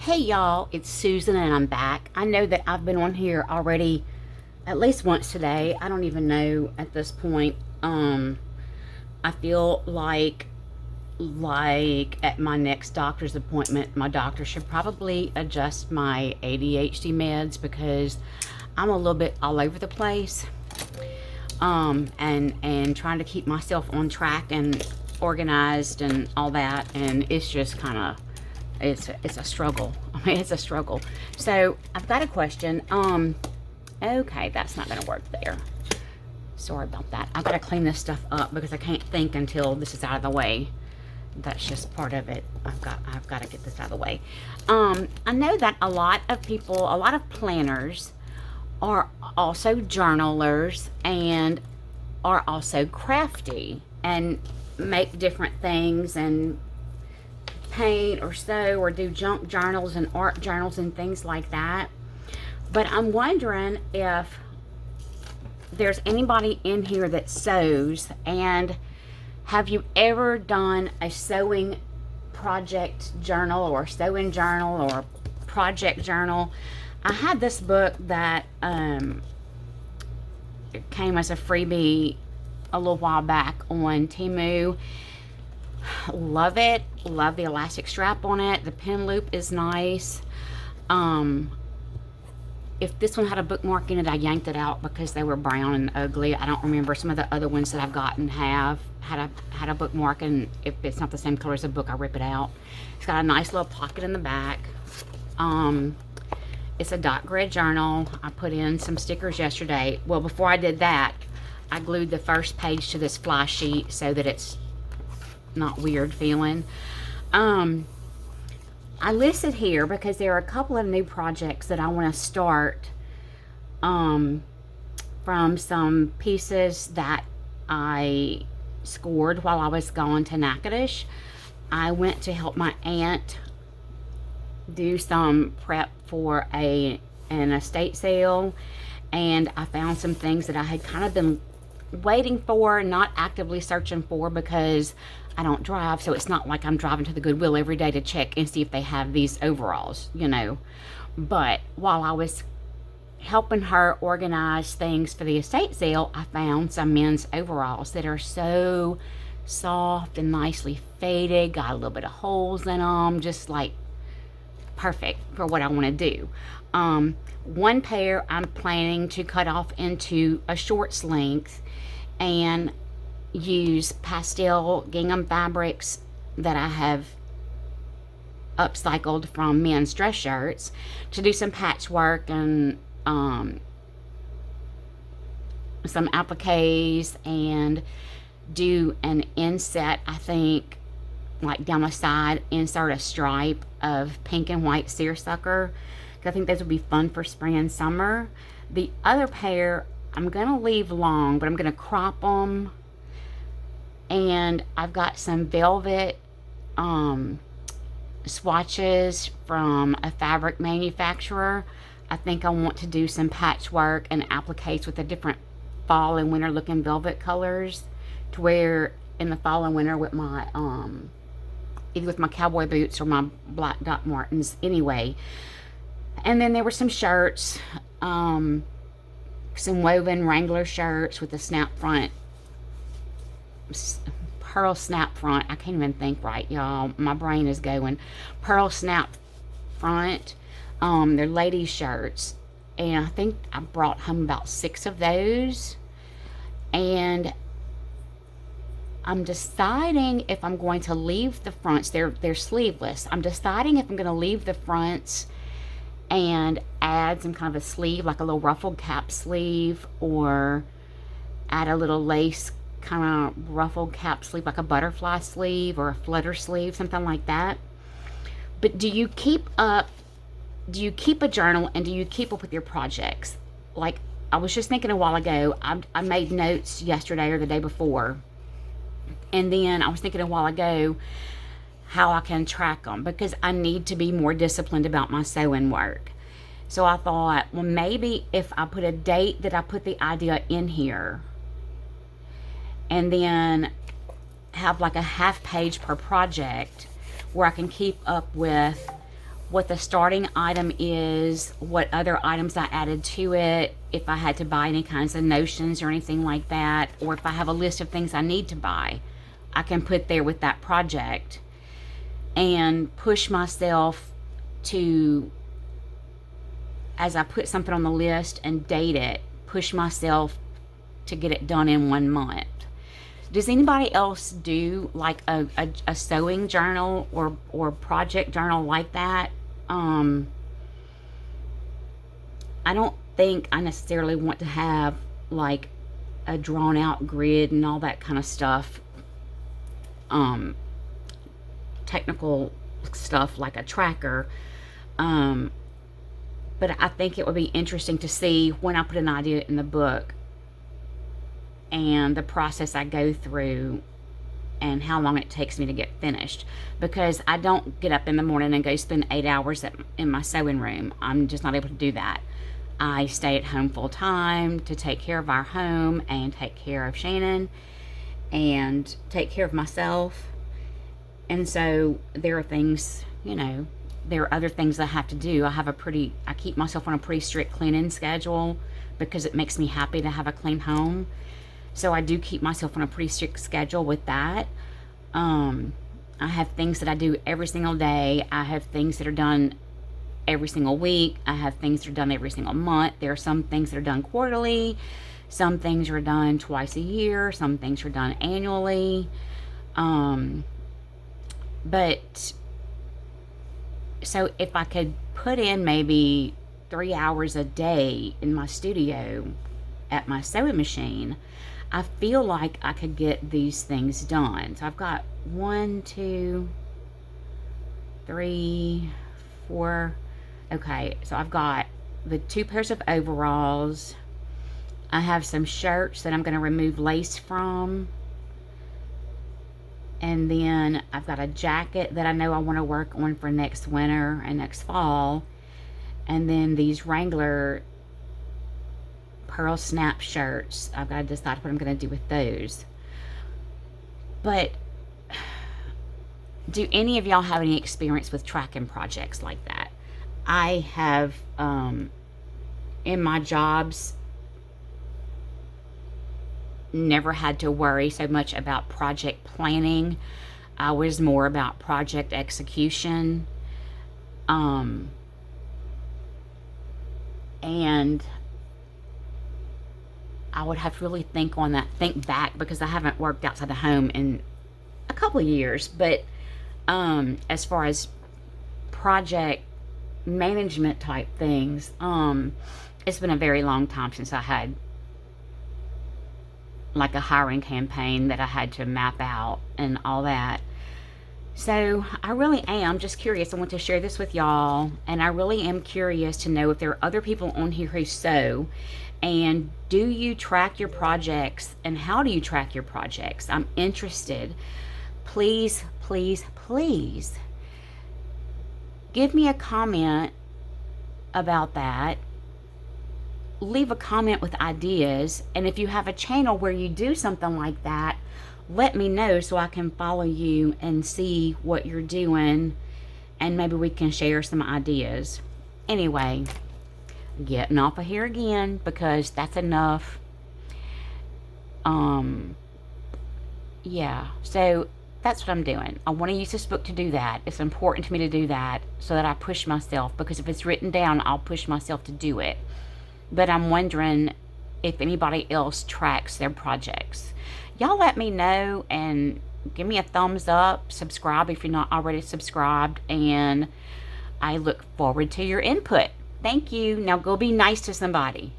Hey y'all, it's Susan and I'm back. I know that I've been on here already at least once today. I don't even know at this point. I feel like at my next doctor's appointment, my doctor should probably adjust my ADHD meds because I'm a little bit all over the place. And trying to keep myself on track and organized and all that, and it's just kind of it's a struggle. I mean, it's a struggle. So I've got a question. Okay, that's not gonna work there. Sorry about that. I've got to clean this stuff up because I can't think until this is out of the way. That's just part of it. I've got to get this out of the way. I know that a lot of people, a lot of planners are also journalers and are also crafty and make different things and paint or sew or do junk journals and art journals and things like that. But I'm wondering if there's anybody in here that sews, and have you ever done a sewing project journal or sewing journal or project journal? I had this book that it came as a freebie a little while back on Temu. Love it. Love the elastic strap on it. The pin loop is nice. If this one had a bookmark in it, I yanked it out because they were brown and ugly. I don't remember. Some of the other ones that I've gotten have had a bookmark, and if it's not the same color as the book, I rip it out. It's got a nice little pocket in the back. It's a dot grid journal. I put in some stickers yesterday. Well, before I did that, I glued the first page to this fly sheet so that it's not weird feeling. I listed here because there are a couple of new projects that I want to start from some pieces that I scored while I was gone to Natchitoches. I went to help my aunt do some prep for an estate sale, and I found some things that I had kind of been waiting for, not actively searching for because I don't drive, so it's not like I'm driving to the Goodwill every day to check and see if they have these overalls, you know. But while I was helping her organize things for the estate sale, I found some men's overalls that are so soft and nicely faded, got a little bit of holes in them, just like perfect for what I want to do. One pair I'm planning to cut off into a shorts length and use pastel gingham fabrics that I have upcycled from men's dress shirts to do some patchwork and some appliques and do an inset, I think, like down the side, insert a stripe of pink and white seersucker. I think those would be fun for spring and summer. The other pair I'm gonna leave long, but I'm gonna crop them. And I've got some velvet swatches from a fabric manufacturer. I think I want to do some patchwork and appliques with the different fall and winter looking velvet colors to wear in the fall and winter with my either with my cowboy boots or my black Doc Martens anyway. And then there were some shirts, some woven Wrangler shirts with a snap front, pearl snap front. I can't even think right, y'all. My brain is going. Pearl snap front. They're ladies shirts, and I think I brought home about 6 of those. And I'm deciding if I'm going to leave the fronts. They're sleeveless. I'm deciding if I'm going to leave the fronts and add some kind of a sleeve, like a little ruffled cap sleeve, or add a little lace kind of ruffled cap sleeve, like a butterfly sleeve or a flutter sleeve, something like that. But do you keep a journal, and do you keep up with your projects? Like, I was just thinking a while ago, I made notes yesterday or the day before, and then I was thinking a while ago how I can track them, because I need to be more disciplined about my sewing work. So I thought, well, maybe if I put a date that I put the idea in here, and then have like a half page per project where I can keep up with what the starting item is, what other items I added to it, if I had to buy any kinds of notions or anything like that, or if I have a list of things I need to buy, I can put there with that project and push myself to, as I put something on the list and date it, push myself to get it done in 1 month. Does anybody else do like a sewing journal or project journal like that? I don't think I necessarily want to have like a drawn out grid and all that kind of stuff. Technical stuff like a tracker. But I think it would be interesting to see when I put an idea in the book and the process I go through and how long it takes me to get finished, because I don't get up in the morning and go spend 8 hours in my sewing room. I'm just not able to do that. I stay at home full time to take care of our home and take care of Shannon and take care of myself. And so there are things, there are other things I have to do. I keep myself on a pretty strict cleaning schedule because it makes me happy to have a clean home. So I do keep myself on a pretty strict schedule with that. I have things that I do every single day. I have things that are done every single week. I have things that are done every single month. There are some things that are done quarterly. Some things are done twice a year. Some things are done annually. But so if I could put in maybe 3 hours a day in my studio at my sewing machine, I feel like I could get these things done. So I've got 1, 2, 3, 4. Okay, so I've got the 2 pairs of overalls. I have some shirts that I'm going to remove lace from. And then I've got a jacket that I know I want to work on for next winter and next fall. And then these Wrangler pearl snap shirts. I've got to decide what I'm going to do with those. But do any of y'all have any experience with tracking projects like that? I have, in my jobs, never had to worry so much about project planning. I was more about project execution. And I would have to really think back, because I haven't worked outside the home in a couple of years. But as far as project management type things, it's been a very long time since I had like a hiring campaign that I had to map out and all that. So I really am just curious. I want to share this with y'all, and I really am curious to know if there are other people on here who sew, and do you track your projects, and how do you track your projects? I'm interested. Please, please, please give me a comment about that. Leave a comment with ideas, and if you have a channel where you do something like that, let me know so I can follow you and see what you're doing, and maybe we can share some ideas. Anyway, getting off of here again because that's enough. Yeah, so that's what I'm doing. I want to use this book to do that. It's important to me to do that so that I push myself, because if it's written down, I'll push myself to do it. But I'm wondering if anybody else tracks their projects. Y'all let me know and give me a thumbs up. Subscribe if you're not already subscribed. And I look forward to your input. Thank you. Now go be nice to somebody.